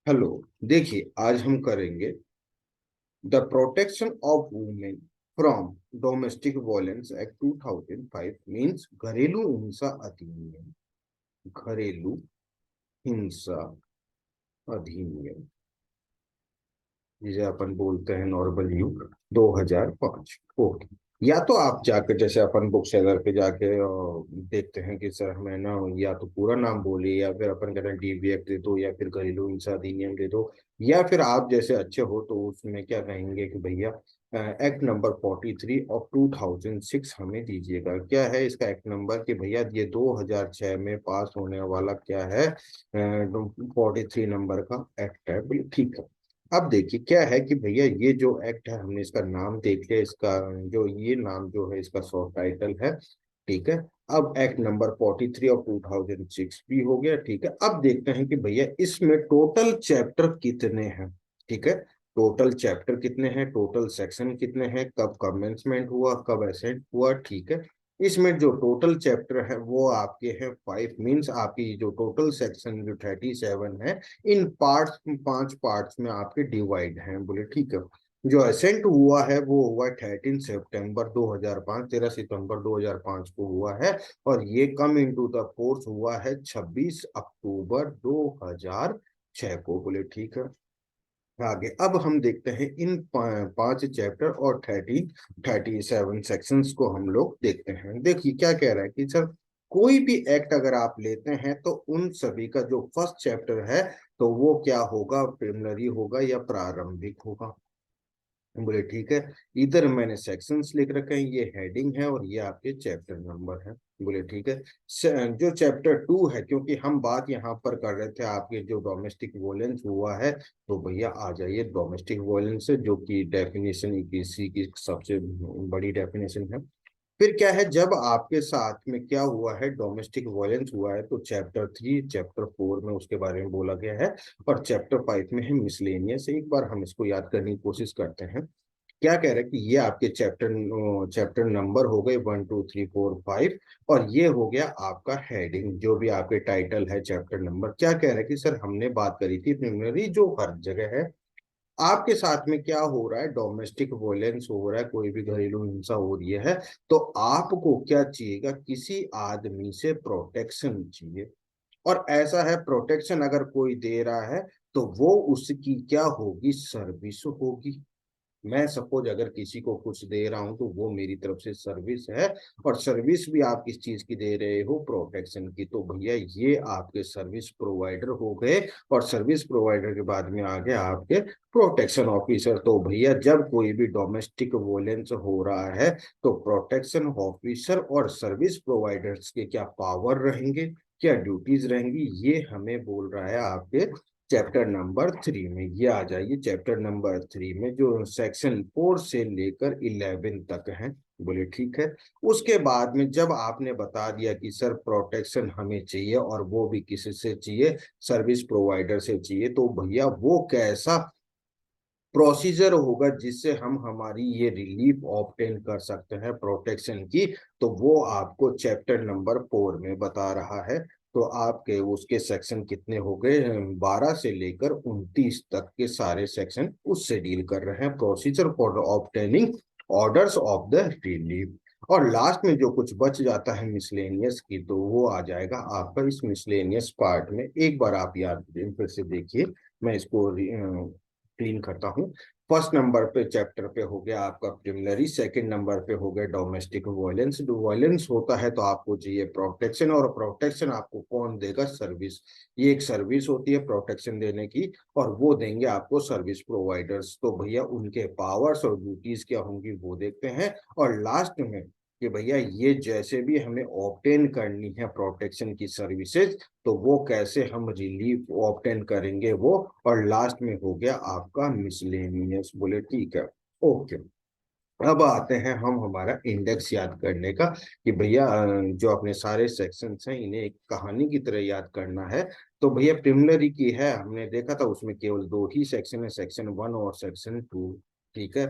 Hello. देखिए, आज हम करेंगे the protection of women from domestic violence act 2005 means घरेलू हिंसा अधिनियम। घरेलू हिंसा अधिनियम जिसे अपन बोलते हैं नॉर्मल यू 2005। ओके। या तो आप जाकर जैसे अपन बुक सेलर पे जाके देखते हैं कि सर हमें ना या तो पूरा नाम बोलिए या फिर अपन कहते हैं डीबीएफ दे दो या फिर घरेलू हिंसा अधिनियम दे दो। या फिर आप जैसे अच्छे हो तो उसमें क्या कहेंगे कि भैया एक्ट नंबर 43 ऑफ 2006 हमें दीजिएगा। क्या है इसका एक्ट नंबर कि भैया ये 2006 में पास होने वाला क्या है 43 नंबर का एक्ट है। बोले ठीक है। अब देखिए क्या है कि भैया ये जो एक्ट है हमने इसका नाम देख लिया। इसका जो ये नाम जो है इसका शॉर्ट टाइटल है। ठीक है। अब एक्ट नंबर 43 और 2006 भी हो गया। ठीक है। अब देखते हैं कि भैया इसमें टोटल चैप्टर कितने हैं। ठीक है। टोटल चैप्टर कितने हैं, टोटल सेक्शन कितने हैं, कब कमेंसमेंट हुआ, कब एसेंट हुआ। ठीक है। इसमें जो टोटल चैप्टर है वो आपके हैं 5 मींस आपकी जो टोटल सेक्शन जो 37 है इन पार्ट्स 5 पार्ट्स में आपके डिवाइड हैं। बोले ठीक है। जो असेंट हुआ है वो हुआ 13 सितंबर 2005, 13 सितंबर 2005 को हुआ है। और ये कम इनटू द फोर्स हुआ है 26 अक्टूबर 2006 को। बोले ठीक है। आगे अब हम देखते हैं इन 5 चैप्टर और 37 सेक्शंस को हम लोग देखते हैं। देखिए क्या कह रहा है कि सर कोई भी एक्ट अगर आप लेते हैं तो उन सभी का जो फर्स्ट चैप्टर है तो वो क्या होगा, प्रिलिमिनरी होगा या प्रारंभिक होगा। बोले ठीक है। इधर मैंने सेक्शंस लिख रखे हैं, ये हेडिंग है और ये आपके चैप्टर नंबर है। बोले ठीक है। जो चैप्टर 2 है, क्योंकि हम बात यहाँ पर कर रहे थे आपके जो डोमेस्टिक वोलेंस हुआ है तो भैया आ जाइए डोमेस्टिक वोलेंस से जो कि डेफिनेशन इसी की सबसे बड़ी डेफिनेशन है। फिर क्या है, जब आपके साथ में क्या हुआ है डोमेस्टिक वायलेंस हुआ है तो चैप्टर 3 चैप्टर 4 में उसके बारे में बोला गया है। और चैप्टर 5 में है मिसलेनियस। एक बार हम इसको याद करने की कोशिश करते हैं। क्या कह रहे हैं कि ये आपके चैप्टर नंबर हो गए 1 2 3 4 5। और ये हो गया आपका हेडिंग जो भी आपके टाइटल है चैप्टर नंबर। क्या कह रहे हैं कि सर हमने बात करी थी प्रिलिमिनरी जो हर जगह है आपके साथ में क्या हो रहा है, डोमेस्टिक वोलेंस हो रहा है, कोई भी घरेलू हिंसा हो रही है तो आपको क्या चाहिएगा, किसी आदमी से प्रोटेक्शन चाहिए। और ऐसा है प्रोटेक्शन अगर कोई दे रहा है तो वो उसकी क्या होगी, सर्विस होगी। मैं सपोज अगर किसी को कुछ दे रहा हूं तो वो मेरी तरफ से सर्विस है। और सर्विस भी आप किस चीज की दे रहे हो, प्रोटेक्शन की। तो भैया ये आपके सर्विस प्रोवाइडर हो गए। और सर्विस प्रोवाइडर के बाद में आ गया आपके प्रोटेक्शन ऑफिसर। तो भैया जब कोई भी डोमेस्टिक वोलेंस हो रहा है तो प्रोटेक्शन ऑफिसर और सर्विस प्रोवाइडर्स के क्या पावर रहेंगे, क्या ड्यूटीज रहेंगी, ये हमें बोल रहा है आपके चैप्टर नंबर 3 में। ये आ जाइए चैप्टर नंबर 3 में जो सेक्शन 4 से लेकर 11 तक है। बोले ठीक है। उसके बाद में जब आपने बता दिया कि सर प्रोटेक्शन हमें चाहिए और वो भी किसी से चाहिए, सर्विस प्रोवाइडर से चाहिए, तो भैया वो कैसा प्रोसीजर होगा जिससे हम हमारी ये रिलीफ ऑब्टेन कर सकते हैं प्रोटेक्शन की। तो वो आपको चैप्टर नंबर 4 में बता रहा है। तो आपके उसके सेक्शन कितने हो गए, 12 से लेकर 29 तक के सारे सेक्शन उससे डील कर रहे हैं, procedure for obtaining orders of the relief. और लास्ट में जो कुछ बच जाता है मिसलेनियस की तो वो आ जाएगा आपका इस मिसलेनियस पार्ट में। एक बार आप याद फिर से देखिए, मैं इसको क्लीन करता हूँ। फर्स्ट नंबर पे चैप्टर पे हो गया आपका प्रिलिमिनरी, सेकंड नंबर पे हो गया डोमेस्टिक वायलेंस। जो वायलेंस होता है तो आपको चाहिए प्रोटेक्शन, और प्रोटेक्शन आपको कौन देगा, सर्विस। ये एक सर्विस होती है प्रोटेक्शन देने की और वो देंगे आपको सर्विस प्रोवाइडर्स। तो भैया उनके पावर्स और ड्यूटीज क्या होंगी वो देखते हैं। और लास्ट में कि भैया ये जैसे भी हमें ऑब्टेन करनी है प्रोटेक्शन की सर्विसेज तो वो कैसे हम रिलीफ ऑब्टेन करेंगे वो। और लास्ट में हो गया आपका मिसलेनियस। बोले ठीक है। ओके। अब आते हैं हम हमारा इंडेक्स याद करने का कि भैया जो अपने सारे सेक्शंस हैं इन्हें एक कहानी की तरह याद करना है। तो भैया प्रिलिमिनरी की है, हमने देखा था उसमें केवल 2 ही सेक्शन है, सेक्शन 1 और सेक्शन 2। ठीक है।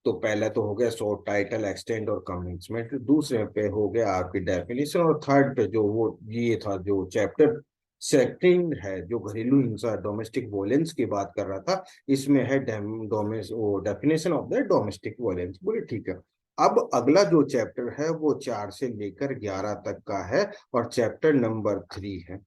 तो पहला तो हो गया शॉर्ट टाइटल एक्सटेंड और कमेंसमेंट, दूसरे पे हो गया आपकी डेफिनेशन, और थर्ड पे जो वो ये था जो चैप्टर सेकंड है जो घरेलू हिंसा डोमेस्टिक वोलेंस की बात कर रहा था, इसमें है definition of the domestic violence. बोले ठीक है। अब अगला जो चैप्टर है वो 4 से लेकर 11 तक का है और चैप्टर नंबर 3 है।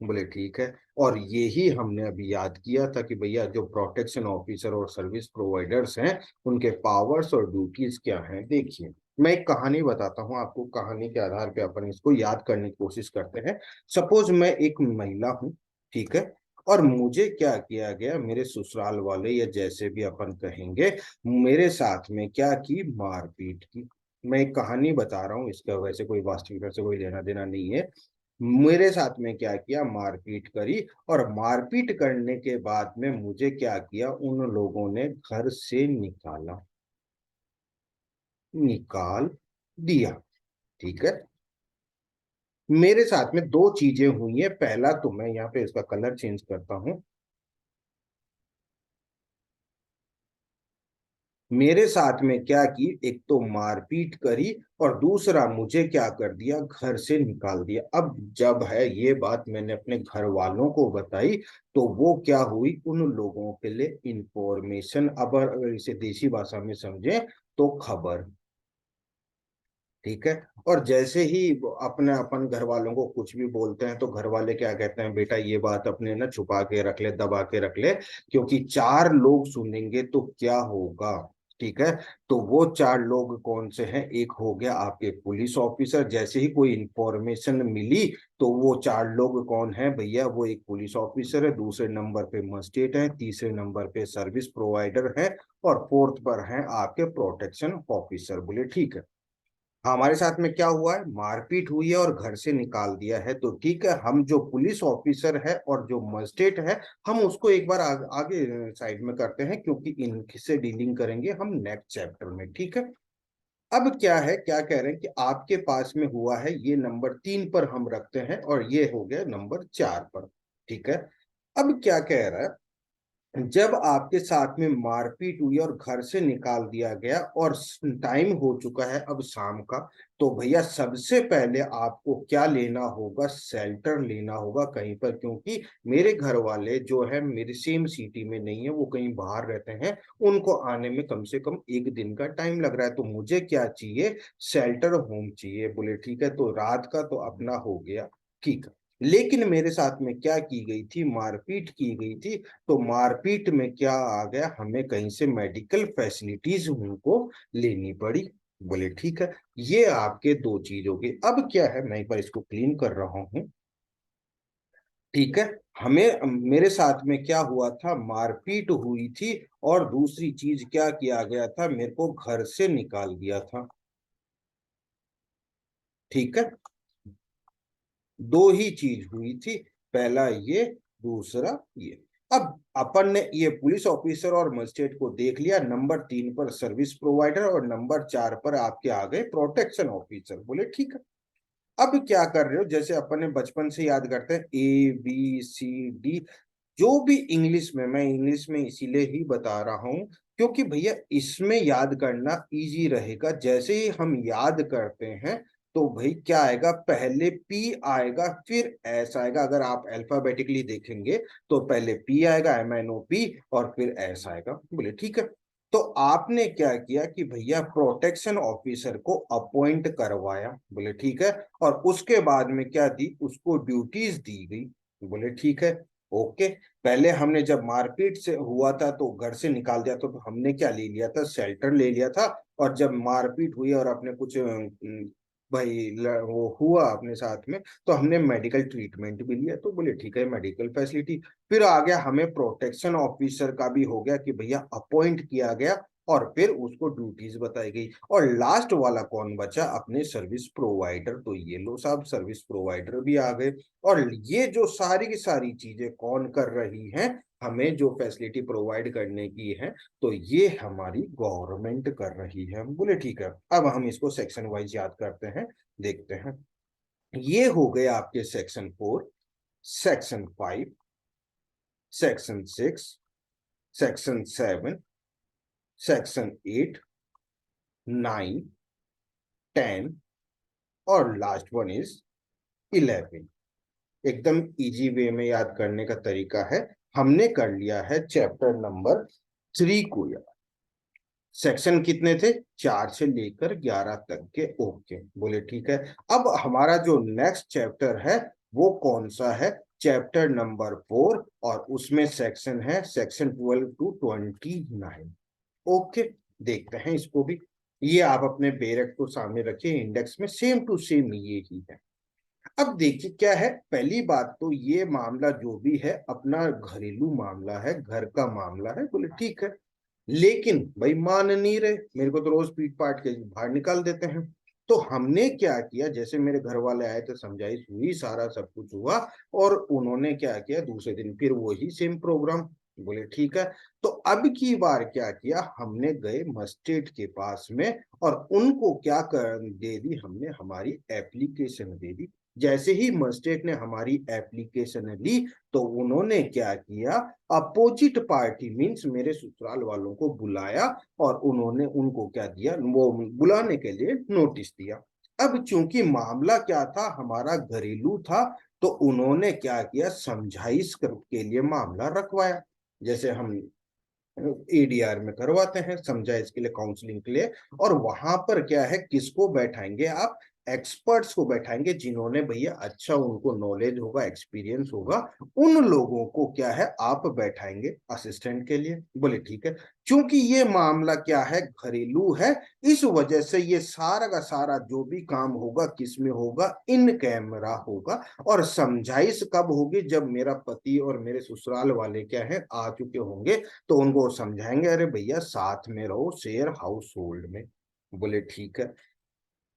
बोले ठीक है। और यही हमने अभी याद किया था कि भैया जो प्रोटेक्शन ऑफिसर और सर्विस प्रोवाइडर्स हैं उनके पावर्स और ड्यूटीज क्या हैं। देखिए, मैं एक कहानी बताता हूँ आपको, कहानी के आधार पे अपन इसको याद करने की कोशिश करते हैं। सपोज मैं एक महिला हूँ, ठीक है, और मुझे क्या किया गया, मेरे ससुराल वाले या जैसे भी अपन कहेंगे, मेरे साथ में क्या की, मारपीट की। मैं एक कहानी बता रहा हूँ, इसका वैसे कोई वास्तविकता से कोई लेना देना नहीं है। मेरे साथ में क्या किया, मारपीट करी, और मारपीट करने के बाद में मुझे क्या किया, उन लोगों ने घर से निकाला, निकाल दिया। ठीक है। मेरे साथ में दो चीजें हुई है। पहला तो मैं यहाँ पे इसका कलर चेंज करता हूं। मेरे साथ में क्या की, एक तो मारपीट करी और दूसरा मुझे क्या कर दिया, घर से निकाल दिया। अब जब है ये बात मैंने अपने घर वालों को बताई तो वो क्या हुई, उन लोगों के लिए इंफॉर्मेशन, अब अगर इसे देसी भाषा में समझे तो खबर। ठीक है। और जैसे ही अपने अपन घर वालों को कुछ भी बोलते हैं तो घर वाले क्या कहते हैं, बेटा ये बात अपने ना छुपा के रख ले, दबा के रख ले, क्योंकि 4 लोग सुनेंगे तो क्या होगा। ठीक है। तो वो 4 लोग कौन से हैं, एक हो गया आपके पुलिस ऑफिसर, जैसे ही कोई इंफॉर्मेशन मिली तो वो 4 लोग कौन है भैया, वो एक पुलिस ऑफिसर है, दूसरे नंबर पे मजिस्ट्रेट है, तीसरे नंबर पे सर्विस प्रोवाइडर है, और फोर्थ पर है आपके प्रोटेक्शन ऑफिसर। बोले ठीक है। हमारे साथ में क्या हुआ है, मारपीट हुई है और घर से निकाल दिया है, तो ठीक है, हम जो पुलिस ऑफिसर है और जो मजिस्ट्रेट है, हम उसको एक बार आगे साइड में करते हैं, क्योंकि इनसे डीलिंग करेंगे हम नेक्स्ट चैप्टर में। ठीक है। अब क्या है, क्या कह रहे हैं कि आपके पास में हुआ है, ये नंबर 3 पर हम रखते हैं और ये हो गया नंबर 4 पर। ठीक है। अब क्या कह रहा है, जब आपके साथ में मारपीट हुई और घर से निकाल दिया गया और टाइम हो चुका है अब शाम का, तो भैया सबसे पहले आपको क्या लेना होगा, शेल्टर लेना होगा कहीं पर, क्योंकि मेरे घर वाले जो है मेरे सेम सिटी में नहीं है, वो कहीं बाहर रहते हैं, उनको आने में कम से कम एक दिन का टाइम लग रहा है, तो मुझे क्या चाहिए, शेल्टर होम चाहिए। बोले ठीक है। तो रात का तो अपना हो गया, ठीक है। लेकिन मेरे साथ में क्या की गई थी, मारपीट की गई थी, तो मारपीट में क्या आ गया, हमें कहीं से मेडिकल फैसिलिटीज उनको लेनी पड़ी। बोले ठीक है। ये आपके दो चीज हो गई। अब क्या है, मैं एक बार इसको क्लीन कर रहा हूँ। ठीक है। हमें, मेरे साथ में क्या हुआ था, मारपीट हुई थी, और दूसरी चीज क्या किया गया था, मेरे को घर से निकाल दिया था। ठीक है। दो ही चीज हुई थी, पहला ये, दूसरा ये। अब अपन ने ये पुलिस ऑफिसर और मजिस्ट्रेट को देख लिया, नंबर 3 पर सर्विस प्रोवाइडर और नंबर 4 पर आपके आ गए प्रोटेक्शन ऑफिसर। बोले ठीक है। अब क्या कर रहे हो, जैसे अपन ने बचपन से याद करते हैं ABCD, जो भी इंग्लिश में, मैं इंग्लिश में इसीलिए ही बता रहा हूं क्योंकि भैया इसमें याद करना इजी रहेगा। जैसे ही हम याद करते हैं तो भाई क्या आएगा, पहले P आएगा फिर S आएगा। अगर आप अल्फाबेटिकली देखेंगे तो पहले P आएगा, MNOP, और फिर S आएगा। बोले ठीक है। तो आपने क्या किया कि भैया प्रोटेक्शन ऑफिसर को अपॉइंट करवाया। बोले ठीक है। और उसके बाद में क्या दी, उसको ड्यूटीज दी गई। बोले ठीक है। ओके। पहले हमने जब मारपीट से हुआ था तो घर से निकाल दिया, तो हमने क्या ले लिया था, शेल्टर ले लिया था। और जब मारपीट हुई और अपने कुछ भाई वो हुआ अपने साथ में, तो हमने मेडिकल ट्रीटमेंट भी लिया, तो बोले ठीक है, मेडिकल फैसिलिटी। फिर आ गया, हमें प्रोटेक्शन ऑफिसर का भी हो गया कि भैया अपॉइंट किया गया, और फिर उसको ड्यूटीज बताई गई। और लास्ट वाला कौन बचा, अपने सर्विस प्रोवाइडर। तो ये लो साहब, सर्विस प्रोवाइडर भी आ गए। और ये जो सारी की सारी चीजें कौन कर रही हैं, हमें जो फैसिलिटी प्रोवाइड करने की है, तो ये हमारी गवर्नमेंट कर रही है। बोले ठीक है। अब हम इसको सेक्शन वाइज याद करते हैं, देखते हैं। ये हो गए आपके section 4, section 5, section 6, section 7, section 8, 9, 10, और लास्ट वन इज 11। एकदम इजी वे में याद करने का तरीका है। हमने कर लिया है चैप्टर नंबर 3 को याद। सेक्शन कितने थे? 4 से लेकर 11 तक के। ओके, बोले ठीक है। अब हमारा जो नेक्स्ट चैप्टर है वो कौन सा है? चैप्टर नंबर 4, और उसमें सेक्शन है सेक्शन 12 टू 29। ओके, देखते हैं इसको भी। ये आप अपने बेरेट को सामने रखिए, इंडेक्स में सेम टू सेम ये ही है। अब देखिए क्या है, पहली बात तो ये मामला जो भी है अपना घरेलू मामला है, घर का मामला है, बोले ठीक है। लेकिन भाई मान नहीं रहे, मेरे को तो रोज पीट पाट के बाहर निकाल देते हैं। तो हमने क्या किया, जैसे मेरे घर वाले आए थे, समझाइश हुई, सारा सब कुछ हुआ, और उन्होंने क्या किया, दूसरे दिन फिर वही सेम प्रोग्राम। बोले ठीक है। तो अब की बार क्या किया, हमने गए मजिस्ट्रेट के पास में, और उनको क्या कर दे दी, हमने हमारी एप्लीकेशन दे दी। जैसे ही मजिस्ट्रेट ने हमारी एप्लीकेशन ली, तो उन्होंने क्या किया, अपोजिट पार्टी मींस मेरे ससुराल वालों को बुलाया, और उन्होंने उनको क्या दिया, वो बुलाने के लिए नोटिस दिया। अब चूंकि मामला क्या था, हमारा घरेलू था, तो उन्होंने क्या किया, समझाइश के लिए मामला रखवाया। जैसे हम एडीआर में करवाते हैं समझाइश के लिए, काउंसलिंग के लिए। और वहां पर क्या है, किसको बैठाएंगे आप? एक्सपर्ट्स को बैठाएंगे, जिन्होंने भैया अच्छा उनको नॉलेज होगा, एक्सपीरियंस होगा। उन लोगों को क्या है, आप बैठाएंगे असिस्टेंट के लिए। बोले ठीक है। क्योंकि ये मामला क्या है, घरेलू है, इस वजह से ये सारा का सारा जो भी काम होगा किस में होगा, इन कैमरा होगा। और समझाइश कब होगी, जब मेरा पति और मेरे ससुराल वाले क्या है आ चुके होंगे, तो उनको समझाएंगे, अरे भैया साथ में रहो, शेयर हाउस होल्ड में। बोले ठीक है।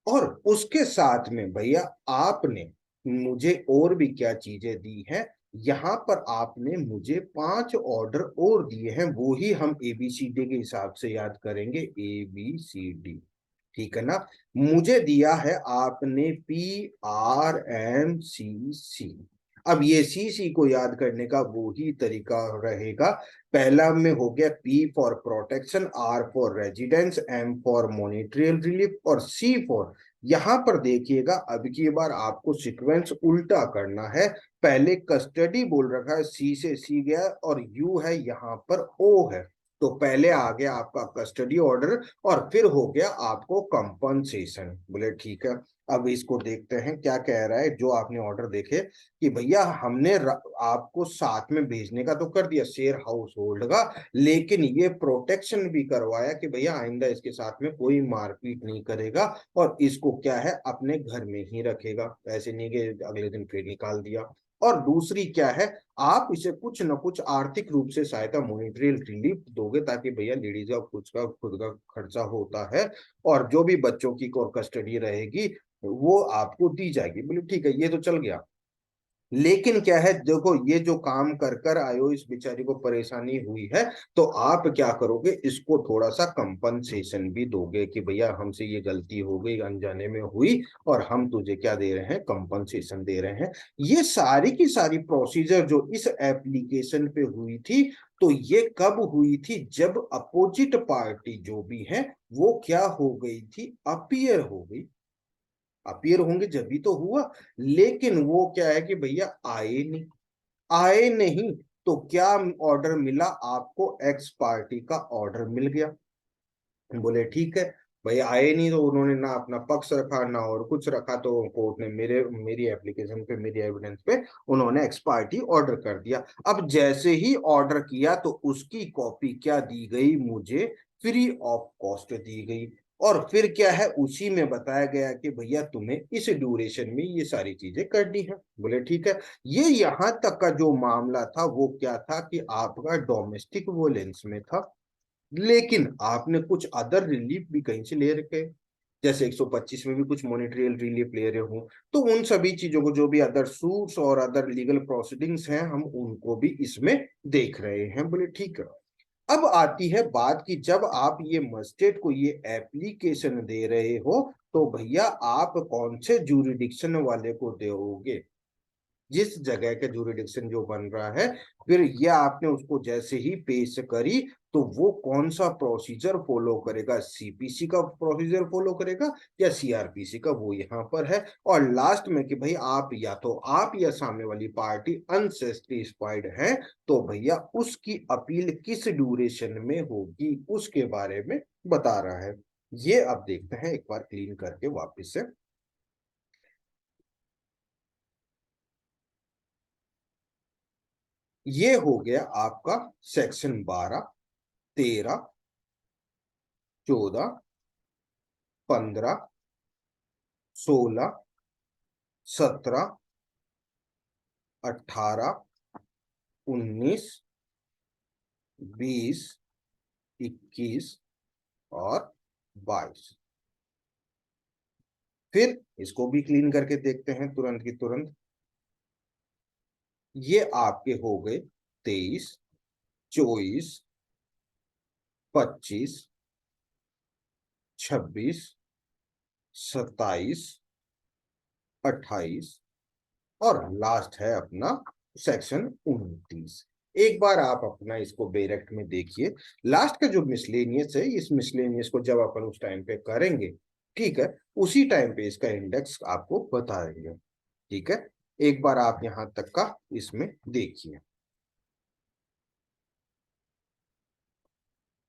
और उसके साथ में भैया आपने मुझे और भी क्या चीजें दी हैं, यहाँ पर आपने मुझे 5 ऑर्डर और दिए हैं, वो ही हम एबीसीडी के हिसाब से याद करेंगे, ABCD। ठीक है ना? मुझे दिया है आपने PRMCC। अब ये CC को याद करने का वो ही तरीका रहेगा। पहला में हो गया P for protection, R for residence, M for monetary relief, और C फॉर, यहां पर देखिएगा अब की बार आपको सीक्वेंस उल्टा करना है। पहले कस्टडी बोल रखा है, C से C गया, और U है यहाँ पर O है। तो पहले आ गया आपका कस्टडी ऑर्डर, और फिर हो गया आपको कंपनसेशन। बोले ठीक है। अब इसको देखते हैं क्या कह रहा है, जो आपने ऑर्डर देखे कि भैया हमने आपको साथ में भेजने का तो कर दिया शेयर हाउस होल्ड का, लेकिन ये प्रोटेक्शन भी करवाया कि भैया आइंदा इसके साथ में कोई मारपीट नहीं करेगा, और इसको क्या है अपने घर में ही रखेगा, ऐसे नहीं कि अगले दिन फिर निकाल दिया। और दूसरी क्या है, आप इसे कुछ न कुछ आर्थिक रूप से सहायता, मॉनिटरी रिलीफ दोगे, ताकि भैया लेडीज का खुद का खर्चा होता है, और जो भी बच्चों की और कस्टडी रहेगी वो आपको दी जाएगी। बोले ठीक है, ये तो चल गया। लेकिन क्या है, देखो ये जो काम कर कर आयो, इस बेचारी को परेशानी हुई है, तो आप क्या करोगे, इसको थोड़ा सा कंपनसेशन भी दोगे कि भैया हमसे ये गलती हो गई, अनजाने में हुई, और हम तुझे क्या दे रहे हैं, कंपनसेशन दे रहे हैं। ये सारी की सारी प्रोसीजर जो इस एप्लीकेशन पे हुई थी, तो ये कब हुई थी, जब अपोजिट पार्टी जो भी है वो क्या हो गई थी, अपीयर हो गई। अपीयर होंगे जब भी तो हुआ। लेकिन वो क्या है कि भैया आए नहीं, आए नहीं, तो क्या ऑर्डर मिला आपको, एक्स पार्टी का ऑर्डर मिल गया। बोले ठीक है। भाई आए नहीं, तो उन्होंने ना अपना पक्ष रखा ना और कुछ रखा, तो कोर्ट ने मेरी एप्लीकेशन पे, मेरी एविडेंस पे उन्होंने एक्स पार्टी ऑर्डर कर दिया। अब जैसे ही ऑर्डर किया, तो उसकी कॉपी क्या दी गई मुझे, फ्री ऑफ कॉस्ट दी गई। और फिर क्या है, उसी में बताया गया कि भैया तुम्हें इस ड्यूरेशन में ये सारी चीजें करनी है। बोले ठीक है। ये यहाँ तक का जो मामला था वो क्या था कि आपका डोमेस्टिक वोलेंस में था। लेकिन आपने कुछ अदर रिलीफ भी कहीं से ले रखे, जैसे 125 में भी कुछ मॉनेटरी रिलीफ ले रहे हो, तो उन सभी चीजों को, जो भी अदर सूट्स और अदर लीगल प्रोसीडिंग्स हैं, हम उनको भी इसमें देख रहे हैं। बोले ठीक है। अब आती है बात कि जब आप ये मजिस्ट्रेट को ये एप्लीकेशन दे रहे हो, तो भैया आप कौन से जूरिडिक्शन वाले को दोगे? जिस जगह का जुरिडिक्शन जो बन रहा है, फिर ये आपने उसको जैसे ही पेश करी तो वो कौन सा प्रोसीजर फॉलो करेगा, सीपीसी का प्रोसीजर फॉलो करेगा या सीआरपीसी का, वो यहाँ पर है। और लास्ट में कि भाई आप या तो आप या सामने वाली पार्टी अनसेटिस्फाइड है तो भैया उसकी अपील किस ड्यूरेशन में होगी उसके बारे में बता रहा है। ये अब देखते हैं एक बार क्लीन करके वापस से। ये हो गया आपका सेक्शन 12, 13, 14, 15, 16, 17, 18, 19, 20, 21 और 22। फिर इसको भी क्लीन करके देखते हैं तुरंत की तुरंत। ये आपके हो गए 23, 24, 25, 26, 27, 28 और लास्ट है अपना सेक्शन 29। एक बार आप अपना इसको बेरेक्ट में देखिए। लास्ट का जो मिसलेनियस है, इस मिसलेनियस को जब अपन उस टाइम पे करेंगे, ठीक है, उसी टाइम पे इसका इंडेक्स आपको बता देंगे। ठीक है, एक बार आप यहां तक का इसमें देखिए।